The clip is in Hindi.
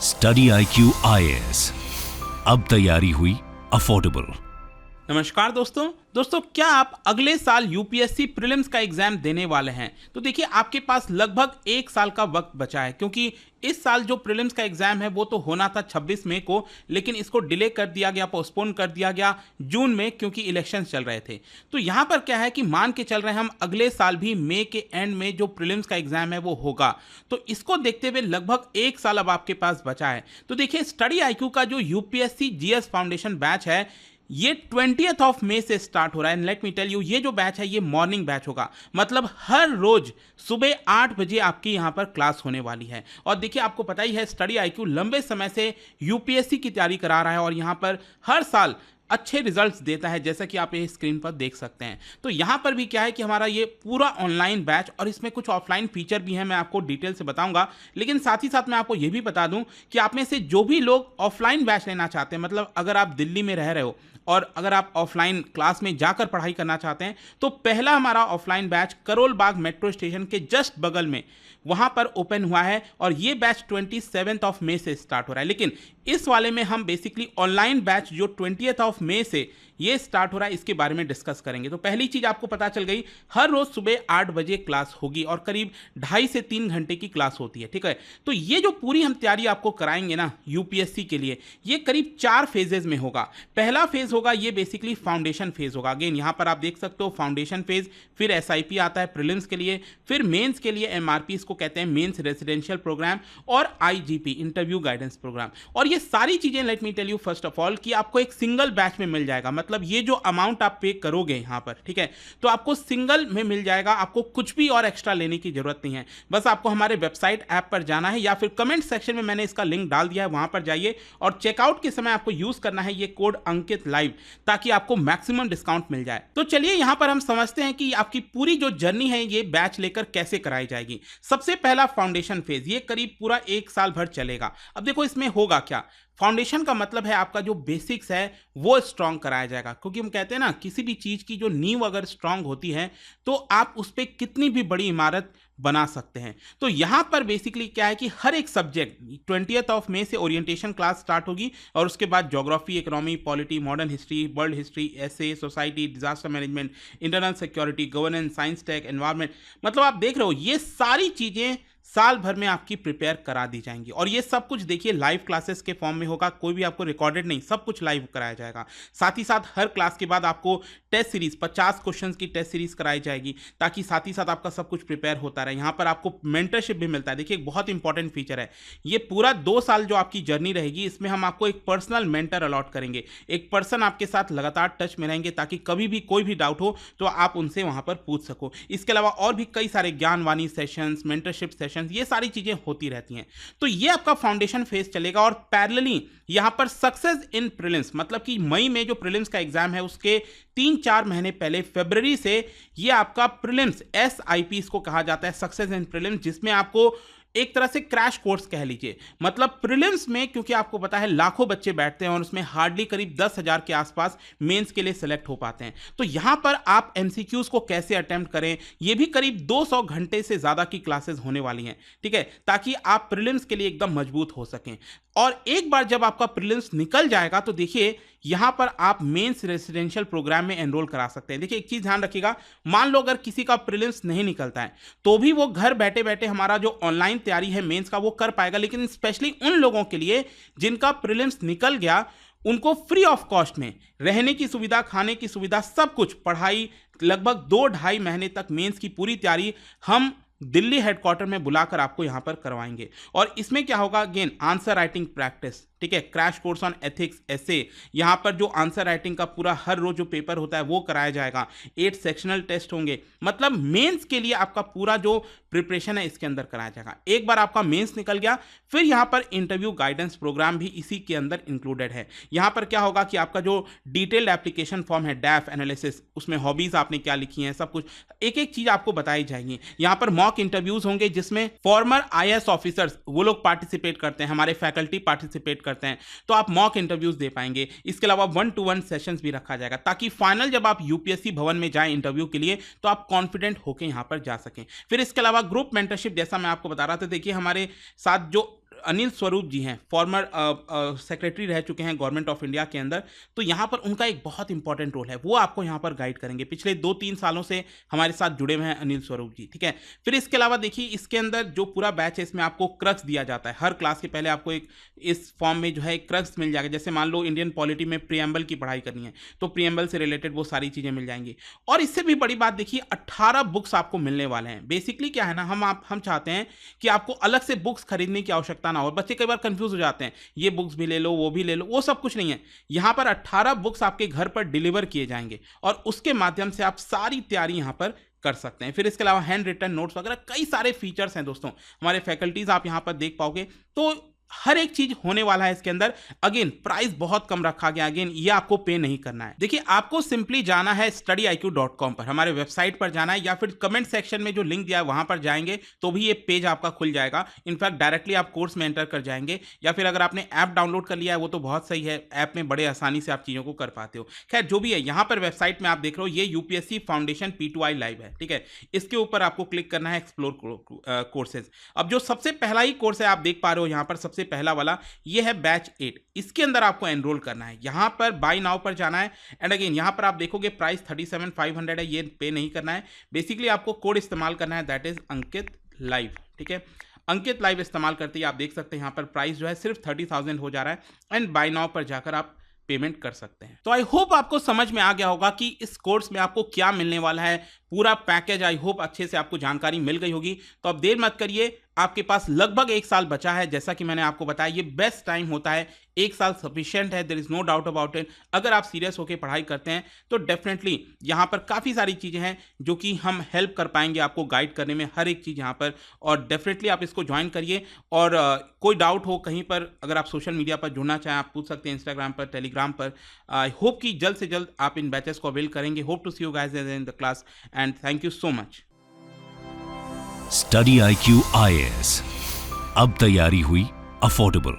स्टडी IQ IAS, अब तैयारी हुई अफोर्डेबल। नमस्कार दोस्तों क्या आप अगले साल यूपीएससी प्रीलिम्स का एग्जाम देने वाले हैं? तो देखिए, आपके पास लगभग 1 साल का वक्त बचा है, क्योंकि इस साल जो प्रीलिम्स का एग्जाम है वो तो होना था 26 मई को, लेकिन इसको डिले कर दिया गया, पोस्टपोन कर दिया गया जून में, क्योंकि इलेक्शंस चल रहे थे। तो यहाँ पर क्या है कि मान के चल रहे हैं हम अगले साल भी मई के एंड में जो प्रीलिम्स का एग्जाम है वो होगा। तो इसको देखते हुए लगभग 1 साल अब आपके पास बचा है। तो देखिए, स्टडी IQ का जो यूपीएससी जीएस फाउंडेशन बैच है ये 20th मई से स्टार्ट हो रहा है। लेट मी टेल यू, ये जो बैच है ये मॉर्निंग बैच होगा, मतलब हर रोज सुबह 8 बजे आपकी यहाँ पर क्लास होने वाली है। और देखिए, आपको पता ही है स्टडी IQ लंबे समय से यूपीएससी की तैयारी करा रहा है और यहाँ पर हर साल अच्छे रिजल्ट्स देता है, जैसा कि आप ये स्क्रीन पर देख सकते हैं। तो यहाँ पर भी क्या है कि हमारा ये पूरा ऑनलाइन बैच और इसमें कुछ ऑफलाइन फीचर भी हैं, मैं आपको डिटेल से बताऊंगा। लेकिन साथ ही साथ मैं आपको ये भी बता दूं कि आप में से जो भी लोग ऑफलाइन बैच लेना चाहते हैं, मतलब अगर आप दिल्ली में रह रहे हो और अगर आप ऑफलाइन क्लास में जाकर पढ़ाई करना चाहते हैं, तो पहला हमारा offline batch Karol Bagh metro station के जस्ट बगल में वहां पर ओपन हुआ है और ये बैच 27 मई से स्टार्ट हो रहा है। लेकिन इस वाले में हम बेसिकली ऑनलाइन बैच जो 20 मई से ये स्टार्ट हो रहा है इसके बारे में डिस्कस करेंगे। तो पहली चीज आपको पता चल गई, हर रोज सुबह 8 बजे क्लास होगी और करीब 2.5 से 3 घंटे की क्लास होती है, ठीक है। तो ये जो पूरी हम तैयारी आपको कराएंगे ना यूपीएससी के लिए, ये करीब 4 फेजेज में होगा। पहला फेज होगा ये बेसिकली फाउंडेशन फेज होगा। अगेन यहाँ पर आप देख सकते हो फाउंडेशन फेज, फिर SIP आता है प्रीलिम्स के लिए, फिर मेंस के लिए MRP इसको कहते हैं मेंस रेसिडेंशियल प्रोग्राम, और IGP इंटरव्यू गाइडेंस प्रोग्राम। और ये सारी चीजें let me tell you first of all कि आपको एक सिंगल बैच में मिल जाएगा। मतलब ये जो अमाउंट आप पे करोगे यहाँ पर, ठीक है, तो आपको सिंगल में मिल जाएगा, आपको कुछ भी और एक्स्ट्रा लेने की जरूरत नहीं है। बस आपको हमारे वेबसाइट ऐप पर जाना है या फिर कमेंट सेक्शन में मैंने इसका लिंक डाल दिया है, वहां पर जाइए और चेकआउट के समय आपको यूज करना है ये कोड अंकित लाइव, ताकि आपको मैक्सिमम डिस्काउंट मिल जाए। तो चलिए यहां पर हम समझते हैं कि आपकी पूरी जो जर्नी है ये बैच लेकर कैसे कराई जाएगी। सबसे पहला फाउंडेशन फेज, ये करीब पूरा 1 साल भर चलेगा। अब देखो इसमें होगा क्या। फाउंडेशन का मतलब है आपका जो बेसिक्स है वो स्ट्रांग कराया जाएगा, क्योंकि हम कहते हैं ना, किसी भी चीज की जो नींव अगर स्ट्रांग होती है तो आप उस पर कितनी भी बड़ी इमारत बना सकते हैं। तो यहां पर बेसिकली क्या है कि हर एक सब्जेक्ट 20 मई से ओरिएंटेशन क्लास स्टार्ट होगी और उसके बाद geography, economy, polity, modern history, world history, ऐसे, society, disaster management, internal security, governance, science, tech, environment, मतलब आप देख रहे हो ये सारी चीजें साल भर में आपकी प्रिपेयर करा दी जाएंगी। और ये सब कुछ देखिए लाइव क्लासेस के फॉर्म में होगा, कोई भी आपको रिकॉर्डेड नहीं, सब कुछ लाइव कराया जाएगा। साथ ही साथ हर क्लास के बाद आपको टेस्ट सीरीज 50 क्वेश्चंस की टेस्ट सीरीज कराई जाएगी, ताकि साथ ही साथ आपका सब कुछ प्रिपेयर होता रहे। यहाँ पर आपको मेंटरशिप भी मिलता है। देखिए एक बहुत इंपॉर्टेंट फीचर है, ये पूरा 2 साल जो आपकी जर्नी रहेगी इसमें हम आपको एक पर्सनल मेंटर अलॉट करेंगे। एक पर्सन आपके साथ लगातार टच में रहेंगे, ताकि कभी भी कोई भी डाउट हो तो आप उनसे वहां पर पूछ सको। इसके अलावा और भी कई सारे ज्ञानवाणी सेशंस, मेंटरशिप सेशंस, ये सारी चीजें होती रहती हैं। तो ये आपका फाउंडेशन फेज चलेगा और पैरेलली यहां पर सक्सेस इन प्रीलिम्स, मतलब कि मई में जो प्रीलिम्स का एग्जाम है उसके 3-4 महीने पहले फरवरी से ये आपका प्रीलिम्स SIP इसको कहा जाता है, सक्सेस इन प्रीलिम्स, जिसमें आपको एक तरह से क्रैश कोर्स कह लीजिए। मतलब प्रीलिम्स में क्योंकि आपको पता है लाखों बच्चे बैठते हैं और उसमें हार्डली करीब 10,000 के आसपास मेंस के लिए सेलेक्ट हो पाते हैं। तो यहां पर आप MCQs को कैसे अटेम्प्ट करें, ये भी करीब 200 घंटे से ज्यादा की क्लासेस होने वाली हैं, ठीक है, ताकि आप प्रीलिम्स के लिए एकदम मजबूत हो सकें। और एक बार जब आपका प्रीलिम्स निकल जाएगा तो देखिए यहां पर आप मेंस रेसिडेंशियल प्रोग्राम में एनरोल करा सकते हैं। देखिए एक चीज ध्यान रखिएगा, मान लो अगर किसी का प्रीलिम्स नहीं निकलता है तो भी वो घर बैठे बैठे हमारा जो ऑनलाइन तैयारी है मेंस का वो कर पाएगा। लेकिन स्पेशली उन लोगों के लिए जिनका प्रीलिम्स निकल गया, उनको फ्री ऑफ कॉस्ट में रहने की सुविधा, खाने की सुविधा, सब कुछ, पढ़ाई, लगभग 2-2.5 महीने तक मेंस की पूरी तैयारी हम दिल्ली हेडक्वार्टर में बुलाकर आपको यहां पर करवाएंगे। और इसमें क्या होगा, अगेन आंसर राइटिंग प्रैक्टिस, ठीक है, क्रैश कोर्स ऑन एथिक्स, ऐसे, यहां पर जो आंसर राइटिंग का पूरा हर रोज जो पेपर होता है वो कराया जाएगा। 8 सेक्शनल टेस्ट होंगे, मतलब मेंस के लिए आपका पूरा जो प्रिपरेशन है इसके अंदर कराया जाएगा। एक बार आपका मेंस निकल गया, फिर यहां पर इंटरव्यू गाइडेंस प्रोग्राम भी इसी के अंदर इंक्लूडेड है। यहां पर क्या होगा कि आपका जो डिटेल्ड एप्लीकेशन फॉर्म है, डैफ एनालिसिस, उसमें हॉबीज आपने क्या लिखी हैं, सब कुछ एक एक चीज आपको बताई जाएगी। यहां पर मॉक इंटरव्यूज होंगे जिसमें फॉर्मर IAS ऑफिसर्स वो लोग पार्टिसिपेट करते हैं, हमारे फैकल्टी पार्टिसिपेट करते हैं, तो आप मॉक इंटरव्यूज दे पाएंगे। इसके अलावा 1-to-1 सेशंस भी रखा जाएगा, ताकि फाइनल जब आप यूपीएससी भवन में जाएं इंटरव्यू के लिए तो आप कॉन्फिडेंट होकर यहां पर जा सकें। फिर इसके अलावा ग्रुप मेंटरशिप, जैसा मैं आपको बता रहा था, देखिए हमारे साथ जो अनिल स्वरूप जी हैं, फॉर्मर सेक्रेटरी रह चुके हैं गवर्नमेंट ऑफ इंडिया के अंदर, तो यहाँ पर उनका एक बहुत इंपॉर्टेंट रोल है, वो आपको यहाँ पर गाइड करेंगे। पिछले 2-3 सालों से हमारे साथ जुड़े हुए हैं अनिल स्वरूप जी, ठीक है। फिर इसके अलावा देखिए, इसके अंदर जो पूरा बैच है इसमें आपको क्रक्स दिया जाता है। हर क्लास के पहले आपको एक इस फॉर्म में जो है एक क्रक्स मिल जाएगा। जैसे मान लो इंडियन पॉलिटी में प्रीएम्बल की पढ़ाई करनी है, तो प्रीएम्बल से रिलेटेड वो सारी चीज़ें मिल जाएंगी। और इससे भी बड़ी बात देखिए, 18 बुक्स आपको मिलने वाले हैं। बेसिकली क्या है ना, हम चाहते हैं कि आपको अलग से बुक्स खरीदने की आवश्यकता ना हो। बच्चे कई बार कंफ्यूज हो जाते हैं, ये बुक्स भी ले लो, वो भी ले लो, वो सब कुछ नहीं है। यहाँ पर 18 बुक्स आपके घर पर डिलीवर किए जाएंगे और उसके माध्यम से आप सारी तैयारी यहाँ पर कर सकते हैं। फिर इसके अलावा हैंड रिटन नोट्स वगैरह कई सारे फीचर्स हैं दोस्तों। हमारे फैकल्टीज आप यहाँ पर देख पाओगे, तो हर एक चीज होने वाला है इसके अंदर। अगेन प्राइस बहुत कम रखा गया, अगेन ये आपको पे नहीं करना है। देखिए, आपको सिंपली जाना है studiiq.com पर, हमारे वेबसाइट पर जाना है, या फिर कमेंट सेक्शन में जो लिंक दिया है वहां पर जाएंगे तो भी ये पेज आपका खुल जाएगा। इनफैक्ट डायरेक्टली आप कोर्स में एंटर कर जाएंगे, या फिर अगर आपने ऐप डाउनलोड कर लिया है वो तो बहुत सही है, ऐप में बड़े आसानी से आप चीज़ों को कर पाते हो। खैर जो भी है, यहाँ पर वेबसाइट में आप देख रहे हो ये यूपीएससी फाउंडेशन P2I लाइव है, ठीक है। इसके ऊपर आपको क्लिक करना है एक्सप्लोर कोर्सेज। अब जो सबसे पहला ही कोर्स है आप देख पा रहे हो यहाँ पर, सबसे पहला वाला ये है बैच 8। इसके अंदर आपको एनरोल करना है, यहां पर बाय नाउ पर जाना है। एंड अगेन यहां पर आप देखोगे प्राइस 37,500 है, ये पे नहीं करना है। बेसिकली आपको कोड इस्तेमाल करना है, दैट इज अंकित लाइव, ठीक है। अंकित लाइव इस्तेमाल करते ही आप देख सकते हैं यहाँ पर प्राइस जो है सिर्फ 30,000 हो जा रहा है, एंड बाय नाउ पर जाकर आप पेमेंट कर सकते हैं। तो आई होप आपको समझ में आ गया होगा कि इस कोर्स में आपको क्या मिलने वाला है, पूरा पैकेज। आई होप अच्छे से आपको जानकारी मिल गई होगी। तो अब देर मत करिए, आपके पास लगभग 1 साल बचा है। जैसा कि मैंने आपको बताया, ये बेस्ट टाइम होता है, 1 साल सफिशिएंट है, there is no doubt about it. अगर आप सीरियस होकर पढ़ाई करते हैं तो डेफिनेटली यहाँ पर काफ़ी सारी चीज़ें हैं जो कि हम हेल्प कर पाएंगे आपको गाइड करने में, हर एक चीज़ यहाँ पर। और डेफिनेटली आप इसको ज्वाइन करिए। और कोई डाउट हो कहीं पर, अगर आप सोशल मीडिया पर जुड़ना चाहें आप पूछ सकते हैं, इंस्टाग्राम पर, टेलीग्राम पर। आई होप कि जल्द से जल्द आप इन बैचेस को अवेल करेंगे। Hope to see you guys in the class and thank you so much. Study IQ IAS, अब तैयारी हुई अफोर्डेबल।